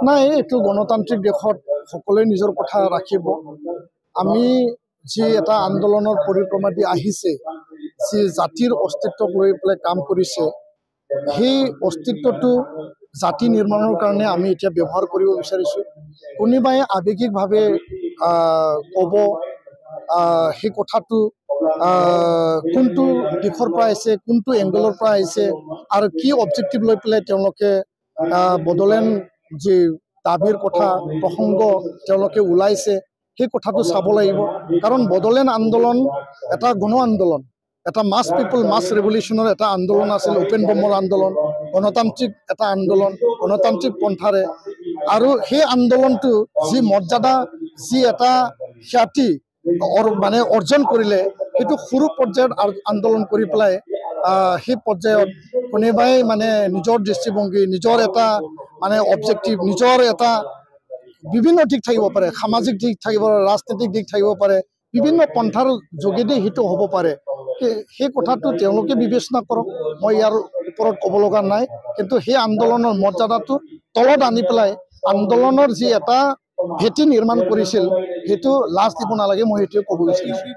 নাই এইটো গণতান্ত্ৰিক দেশত সকলোৱে নিজৰ কথা ৰাখিব। আমি যি এটা আন্দোলনৰ পৰিক্ৰমা দি আহিছে, যি জাতিৰ অস্তিত্বক লৈ পেলাই কাম কৰিছে, সেই অস্তিত্বটো জাতি নিৰ্মাণৰ কাৰণে আমি এতিয়া ব্যৱহাৰ কৰিব বিচাৰিছোঁ। কোনোবাই আৱেগিকভাৱে ক'ব সেই কথাটো কোনটো দিশৰ পৰা আহিছে, কোনটো এংগলৰ পৰা আহিছে আৰু কি অবজেক্টিভ লৈ পেলাই তেওঁলোকে বড়োলেণ্ড যি দাবীৰ কথা প্ৰসংগ তেওঁলোকে ওলাইছে, সেই কথাটো চাব লাগিব। কাৰণ বড়োলেণ্ড আন্দোলন এটা গণ আন্দোলন, এটা মাছ পিপল মাছ ৰেভলিউশ্যনৰ এটা আন্দোলন আছিল, উপেন ব্ৰহ্মৰ আন্দোলন, গণতান্ত্ৰিক এটা আন্দোলন, গণতান্ত্ৰিক পন্থাৰে। আৰু সেই আন্দোলনটো যি মৰ্যাদা, যি এটা খ্যাতি মানে অৰ্জন কৰিলে, সেইটো সৰু পৰ্যায়ত আন্দোলন কৰি পেলাই সেই পৰ্যায়ত কোনোবাই মানে নিজৰ দৃষ্টিভংগী, নিজৰ এটা মানে অবজেক্টিভ, নিজৰ এটা বিভিন্ন দিশ থাকিব পাৰে, সামাজিক দিশ থাকিব পাৰে, ৰাজনৈতিক দিশ থাকিব পাৰে, বিভিন্ন পন্থাৰ যোগেদি সেইটো হ'ব পাৰে। সেই কথাটো তেওঁলোকে বিবেচনা কৰক, মই ইয়াৰ ওপৰত ক'ব লগা নাই। কিন্তু সেই আন্দোলনৰ মৰ্যাদাটো তলত আনি পেলাই আন্দোলনৰ যি এটা ভেটি নিৰ্মাণ কৰিছিল, সেইটো লাজ দিব নালাগে, মই সেইটোৱে ক'ব বিচাৰিছোঁ।